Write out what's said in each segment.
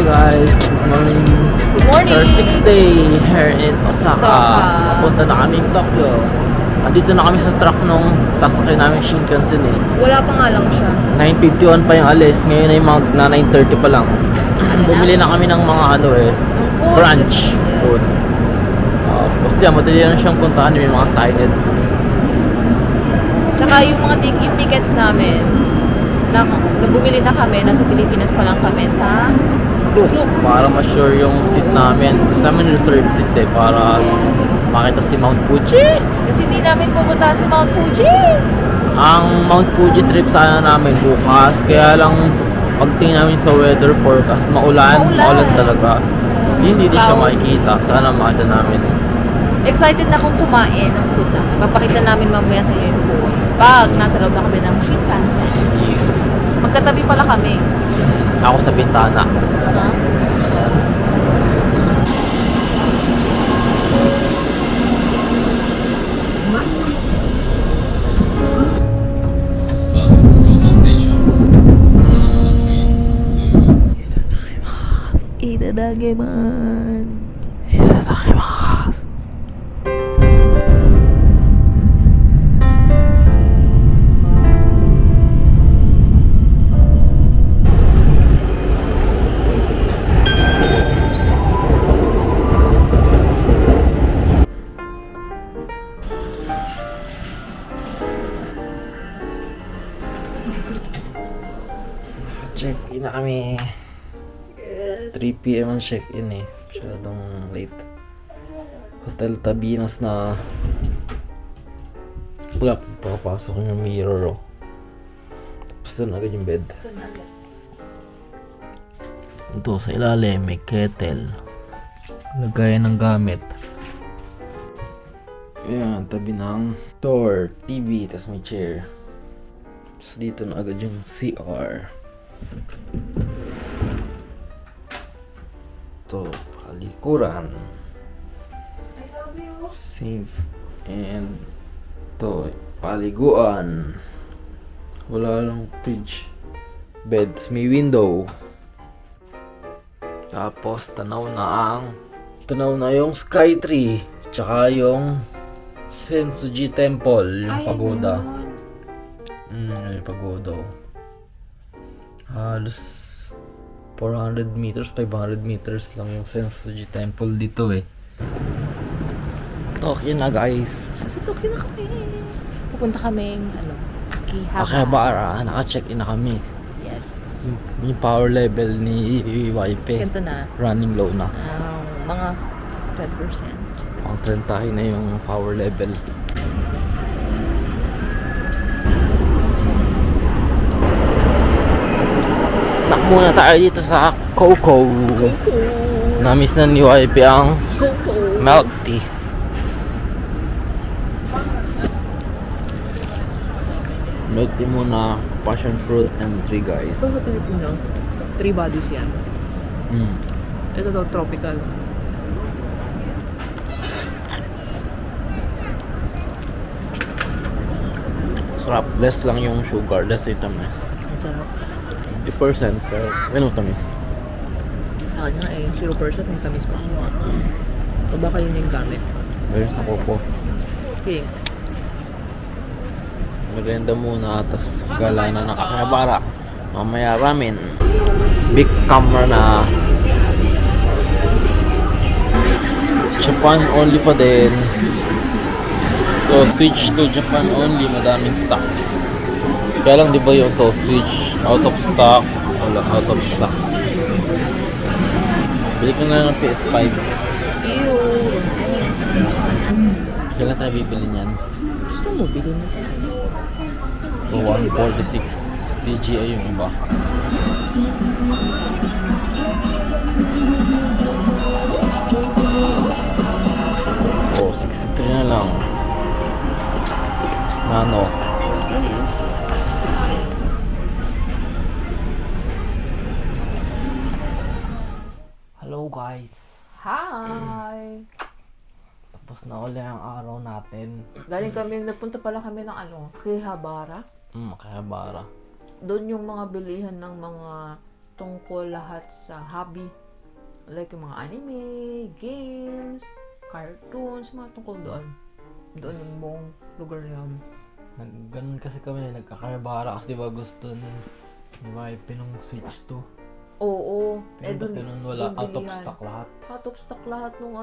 guys, good morning. Good morning. It's our 6th day here in Osaka. Papunta na kami Tokyo. Andito na kami sa truck nung sasakay namin Shinkansen eh. Wala pa nga lang siya. 9:51 pa yung alis, ngayon ay na 9:30 pa lang. Bumili na kami ng mga Ng food. brunch food. Tapos yan, madali lang siyang puntahan, may mga signage. Tsaka yung mga yung tickets namin, bumili na kami, nasa Pilipinas pa lang kami sa Klook. Para ma-sure yung seat namin. Gusto namin reserve seat eh, para makita si Mount Fuji. Kasi hindi namin pupuntahan sa Mount Fuji. Ang Mount Fuji trip sana namin bukas, kaya lang pagtingin namin sa weather forecast, maulan talaga. Hindi siya makikita. Sana makita namin. Excited na akong kumain ng food namin. Papakita namin mamaya sa yung food. Pag nasa loob na kami ng Shinkansen. Yes. Magkatabi pala kami. Ako sa bintana. Itadakimasu. Itadakimasu. Check-in na kami. 3 PM ang check-in eh. Masyadong late. Hotel Tabinas na. Wala, pakapasok yung mirror oh. Tapos doon agad yung bed. Ito sa ilalim may kettle. Lagayan ng gamit. Ayan, tabi ng door, TV, tapos may chair. Tapos dito na agad yung CR. Ito, palikuran. Sink. And ito, paliguan. Wala lang fridge. Beds, may window. Tapos tanaw na yung Sky Tree. Tsaka yung Sensuji Temple, yung pagoda. Yung pagoda. Halos 400 meters, 500 meters lang yung Sensuji Temple dito eh. Tokyo na guys. Kasi Tokyo na kami. Pupunta kami Akihabara. Akihabara, naka-check-in na kami. Yes. Yung power level ni YP. Ganito na. Running low na. Mga 12%. Pang 30 na yung power level. Muna tayo dito sa Coco. Na-miss na ni YP ang milk tea. Milk tea muna, passion fruit and 3 guys. Ito sa Pilipino, 3 bodies yan. Ito daw tropical. Sarap, less lang yung sugar, less yung tamis. Ang sarap. 50% pero ganun tamis. Akin nga 0% may tamis pa. O baka yun yung gamit. Meron sa Coco. Okay. Maganda muna, tapos gala na nakakabara. Mamaya ramen. Big camera na. Japan only pa din. So switch to Japan only, madaming stocks. Kaya lang di ba yung to switch out of stock? Wala, out of stock. Bili ko na ng PS5. Ew. Kailan tayo bibili niyan? Gusto mo, bilhin mo. To 146 DJI yung iba. Oh, 63 na lang. Nano. Hello guys. Hi! Tapos na uli ang araw natin. Nagpunta pala kami ng Akihabara. Akihabara. Doon yung mga bilihan ng mga tungkol lahat sa hobby. Like yung mga anime, games, cartoons, mga tungkol doon. Doon yung buong lugar niya. Ganun kasi kami, nagkakarbara kasi diba gusto ni Wife nung Switch 2. Oo. Doon ganun, wala, doon out of bilihan. stock lahat. Out of stock lahat nung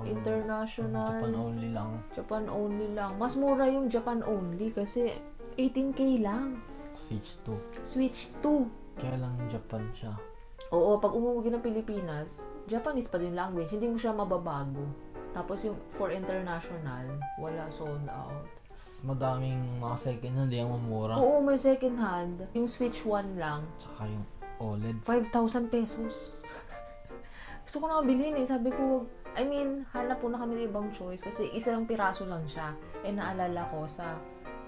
international. Japan only lang. Japan only lang. Mas mura yung Japan only kasi 18K lang. Switch 2. Switch 2. Kaya lang Japan siya. Oo, pag umuwi ng Pilipinas, Japanese pa din language. Hindi mo siya mababago. Tapos yung for international, wala, sold out. Madaming mga second hand yung mamura. Oo, may second hand. Yung Switch 1 lang. Tsaka yung OLED. 5,000 pesos. Gusto ko na bilhin eh. Sabi ko, hanap po na kami ng ibang choice kasi isang piraso lang siya. Eh, naalala ko sa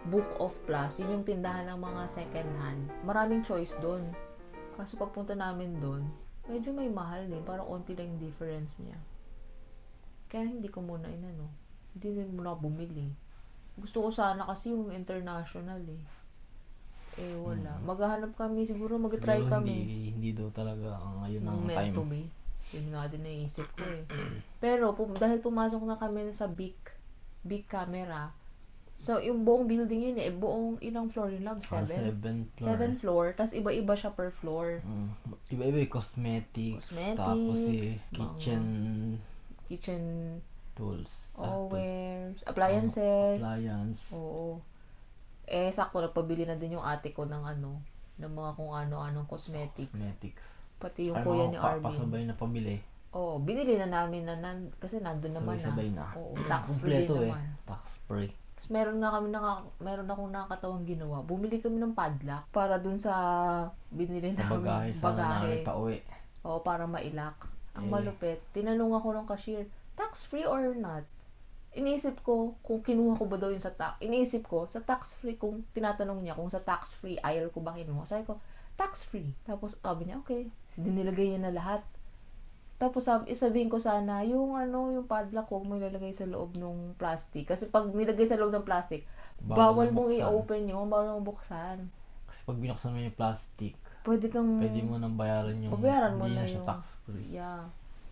Book of Plus, yun yung tindahan ng mga second hand. Maraming choice doon. Kaso pagpunta namin doon, medyo may mahal din. Parang onti lang yung difference niya. Kaya hindi ko muna hindi din muna bumili. Gusto ko sana kasi yung international eh. Eh, wala. Maghahanap kami, siguro mag-try Siguro kami. Hindi daw talaga ang ngayon Ng ng meant time. to be. Yun nga din naisip ko eh. Pero, dahil pumasok na kami sa big camera, so, yung buong building yun eh, buong ilang floor yun lang? 7? 7th floor. 7 floor, tas iba-iba siya per floor. Iba-iba yung cosmetics. Tapos kitchen tools. wares, appliances. Appliance. Oo. Eh, sakto, nagpabili na din yung ate ko ng ng mga kung ano-anong cosmetics. Pati yung kuya ni Arvin. Pasabay na pabili. Oo, binili na namin kasi nandun naman Sabay na. Oo, tax free din Kompleto naman. Tax free. Tapos meron akong nakakatawang ginawa. Bumili kami ng padlock para dun sa binili Sa namin bagahe. Sana namin pauwi. Oo, para mailak. Ang malupit. Tinanong ako ng cashier, tax free or not? Iniisip ko kung kinuha ko ba daw yun sa tax. Iniisip ko sa tax free, kung tinatanong niya kung sa tax free aisle ko ba kinuha. Sabi ko, tax free. Tapos sabi niya, okay. Nilagay niya na lahat. Tapos sabihin ko sana, yung padlock ko mo ilalagay sa loob ng plastic. Kasi pag nilagay sa loob ng plastic, bawal mong i-open yun, bawal mong buksan. Kasi pag binuksan mo yung plastic, Pwede mo nang bayaran yung Babayaran mo hindi na na siya yung tax free. Yeah.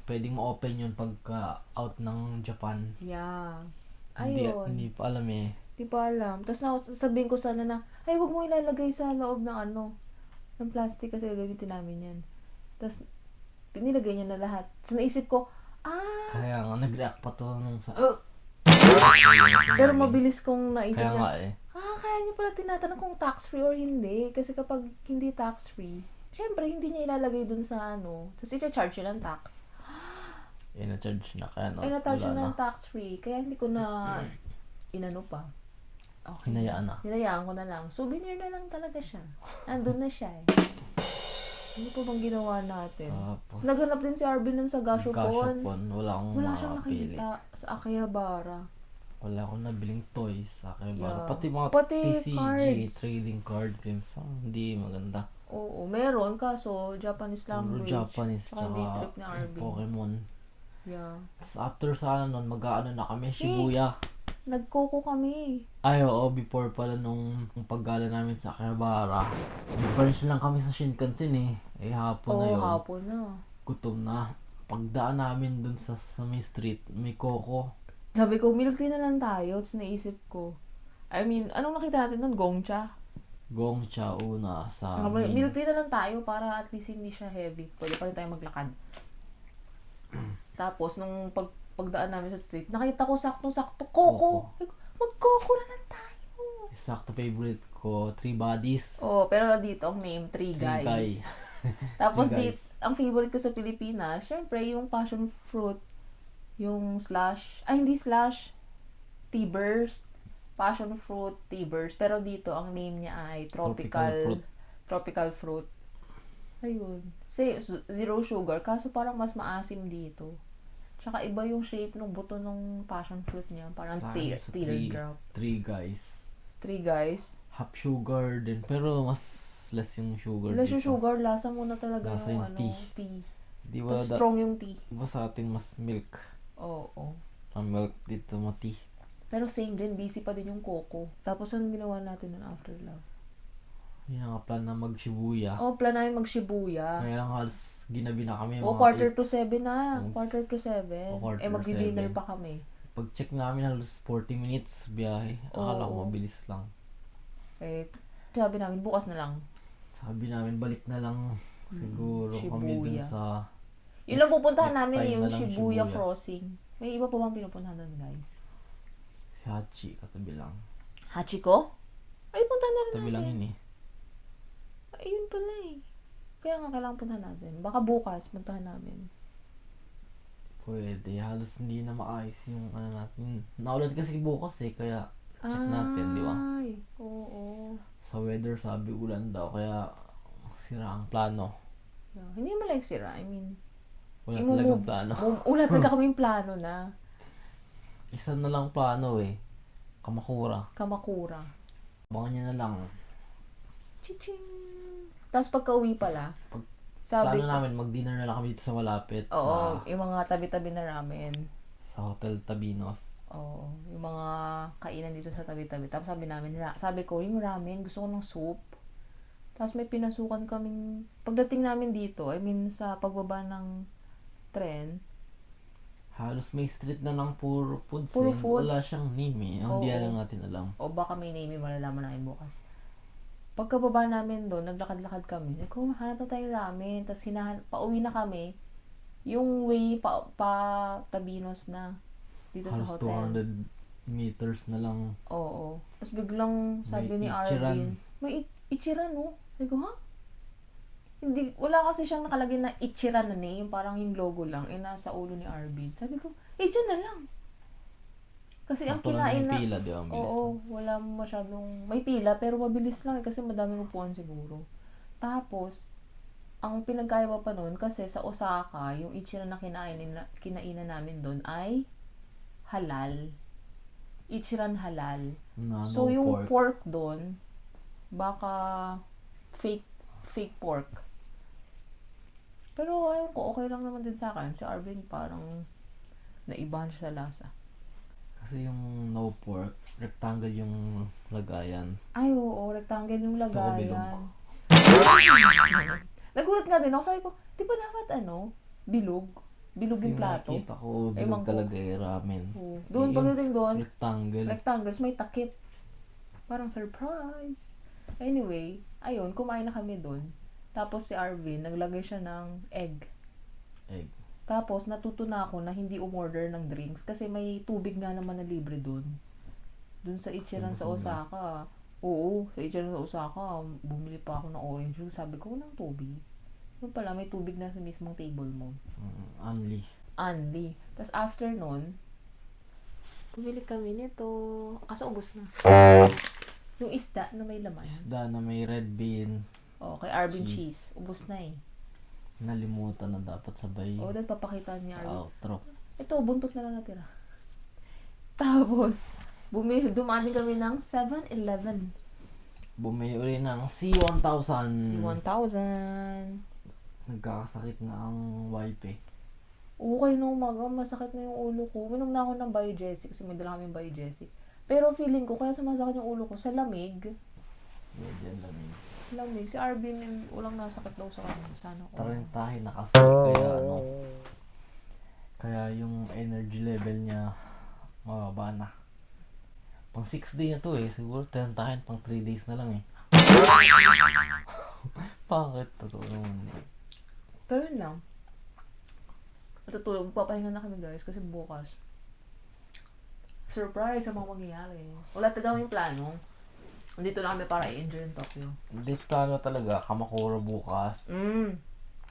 Pwedeng ma-open yun pagka out ng Japan. Yeah. Ayun. Hindi pa alam eh. Di pa alam. Tapos sabihin ko sana na, ay, huwag mo ilalagay sa loob ng ng plastic kasi gagamitin namin yan. Tapos, pinilagay niya na lahat. Tapos naisip ko, Kaya nga, nag-react pa to nung sa... Pero mabilis kong naisip Kaya na, nga eh. kaya niya pala tinatanong kung tax-free or hindi. Kasi kapag hindi tax-free, syempre, hindi niya ilalagay dun sa Tapos, i-charge niya ng tax. Na-charge na. Kaya na-charge na ng tax-free. Kaya hindi ko na pa. Okay. Hinayaan ko na lang. Souvenir na lang talaga siya. Nandun na siya eh. Ano pa bang ginawa natin? Tapos, Naganap din si Arvin nun sa Gashopon. Wala siyang makapili. nakita sa Akihabara. Wala akong nabiling toys sa akin. Yeah. Pati mga Pati TCG, cards. trading card games. Hindi maganda. Oo, meron. Kaso, Japanese language. Japanese. Saka hindi trip ni Arvin. Pokemon. Yeah. Tapos after sa nun, mag-aano na kami, Shibuya. Nag-coco kami. Ay, oo, before pala nung paggala namin sa Akihabara. Nag-brunch lang kami sa Shinkansen eh. Eh, hapon na yun. Hapon na. Gutom na. Pagdaan namin dun sa may street, may Coco. Sabi ko, milk tea na lang tayo. Tapos naisip ko, anong nakita natin nun? Gongcha? Gongcha una sa Milk tea na lang tayo para at least hindi siya heavy. Pwede pa rin tayo maglakad. Tapos, nung pagdaan namin sa street, nakita ko saktong-sakto, Coco. Mag-Coco na lang tayo. Sakto favorite ko, 3 Bodies. Oh, pero dito ang name, Three Guys. Tapos Three Guys. ang favorite ko sa Pilipinas, syempre yung passion fruit, yung hindi slash, T-Burst, passion fruit, T-Burst. Pero dito, ang name niya ay tropical fruit. Ayun. Zero sugar, kaso parang mas maasim dito. Tsaka iba yung shape ng buto ng passion fruit niya. Parang teardrop. 3 Guys. 3 Guys. Half sugar din. Pero mas less yung sugar Less dito. yung sugar, lasa mo na talaga Lasa yung yung tea. tea. Di ba Tapos strong yung tea. Diba sa atin mas milk? Oo. Ang milk dito tea. Pero same din, busy pa din yung Coco. Tapos anong ginawa natin nun after love? Yung nga plan na mag-Shibuya. Oh, plan namin mag-Shibuya. Kaya lang halos ginabi na kami. O, Mga 6:45 na. Oops. 6:45. O, 6:45. Magdi-dinner pa kami. Pag-check namin halos 40 minutes biyahe. Akala ko Oo. mabilis lang. Sabi namin, bukas na lang. Sabi namin balik na lang siguro kami dun Shibuya. sa Yun lang pupuntahan next namin time yung na lang Shibuya Shibuya. Crossing. May iba pa bang pinupuntahan doon, guys? Hachi, katabi lang. Hachiko? Ay, puntahan na rin Katabi lang natin. yun eh. Ayun pala eh. Kaya nga kailangan puntahan natin. Baka bukas puntahan namin. Pwede, halos hindi na maayos yung ano natin. Naulat kasi bukas eh, kaya check natin, di ba? Ay, oo. Sa weather sabi ulan daw, kaya sira ang plano. Yeah. Hindi naman like sira. I mean, Wala Imumove. talagang plano. Ulat talaga kaming plano na. Isa na lang plano eh. Kamakura. Kamakura. Abangan nyo na lang. Chiching! Tapos pagka uwi pala, sabi Plano namin, mag-dinner na lang kami dito sa malapit. oo, Sa, yung mga tabi-tabi na ramen. sa Hotel Tabinos. Oo, yung mga kainan dito sa tabi-tabi. Tapos sabi namin, sabi ko, yung ramen, gusto ko ng soup. Tapos may pinasukan kaming, pagdating namin dito, I mean, sa pagbaba ng tren, Halos may street na lang puro foods Puro eh. foods. Wala siyang name eh. Hindi Oo. lang natin alam. o baka may name, malalaman namin bukas. Pagkababa namin doon, naglakad-lakad kami. Sabi ko, hanap na tayong ramen. Tapos pauwi na kami. Yung way pa Tabinos na dito sa Halos hotel. 200 meters na lang. Oo. Tapos biglang sabi May ni Ichiran. Arvin, may Ichiran, no? Sabi ko, ha? Hindi, wala kasi siyang nakalagay na Ichiran na name, parang yung logo lang, nasa ulo ni Arvin. Sabi ko, dyan na lang. Kasi ang Sakto lang kinain yung na, pila, di ba? Ang bilis oo, lang. wala masyadong, may pila, pero mabilis lang kasi madaming upuan siguro. Tapos, ang pinagkaiba pa nun, kasi sa Osaka, yung Ichiran na kinainan namin doon ay halal. Ichiran halal. Na, So, no yung pork. pork doon, baka fake pork. Pero, ayun ko, okay lang naman din sa akin. Si Arvin parang naibahan siya sa lasa. Kasi yung no pork, rectangle yung lagayan. Ay, oo, rectangle yung Gusto ko bilog. lagayan. Nagulat nga din ako. Sabi ko, di ba dapat bilog? Bilog yung plato. Nakita ko, Ewan bilog ko. talaga yung ramen. Oo. Doon, Yung pagdating doon, rectangle. rectangles, may takip. Parang surprise. Anyway, ayun, kumain na kami doon. Tapos si Arvin, naglagay siya ng egg. Egg. Tapos, natuto na ako na hindi umorder ng drinks kasi may tubig nga naman na libre doon. Doon sa Ichiran sa Busog na. Osaka. Oo, sa Ichiran sa Osaka, bumili pa ako ng orange juice. Sabi ko, walang tubig. Doon pala, may tubig na sa mismong table mo. Only. Anli. Tapos after nun, bumili kami nito. Kaso ubos na. Yung isda na may laman. Isda na may red bean. Oh, kay Arvin Cheese. cheese. Ubos na eh. Nalimutan na dapat sabay Oo, dahil papakita niya sa Arvin. outro. Ito, buntot na lang natira. Tapos, dumating kami ng 7-Eleven. Bumili uli ng C1000. C1000. Nagkakasakit na ang wife eh. Okay na umaga, masakit na yung ulo ko. Minom na ako ng Biogesic kasi may dala kaming Biogesic. Pero feeling ko, kaya sumasakit yung ulo ko sa lamig. Medyan lamig. Lamig. Si Arvin, walang nasakit daw sa kanya. Sana ko. Tarentahin na kasi kaya ano. Kaya yung energy level niya mababa na. Pang 6 day na to eh. Siguro tarentahin pang 3 days na lang eh. Bakit? Totoo naman. Pero yun lang. Matutulog. Papahinga na kami guys kasi bukas. Surprise sa mga mangyayari. Wala talaga yung plano. Nandito lang kami para i-enjoy yung Tokyo. Hindi plano talaga. Kamakura bukas. Mm.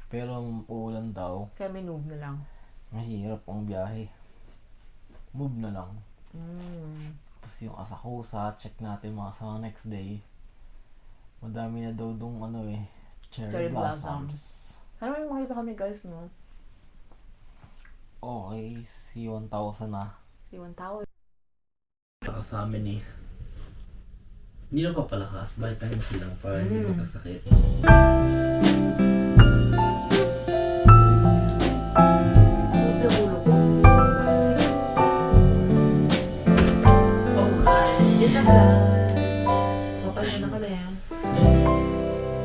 Pero uulan daw. Kaya may noob na lang. Mahirap ang biyahe. Move na lang. Mm. Tapos yung Asakusa, check natin mga sa next day. Madami na daw dong ano eh. Cherry blossoms. Sana may makita kami guys, no? Okay, C1000 na. Si 1,000. Saka sa amin eh. Hindi na papalakas. Vitamins lang para hindi magkasakit. Sarap yung ulo ko. Okay. Yun na guys. Papahinga na kami.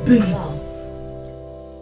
Peace!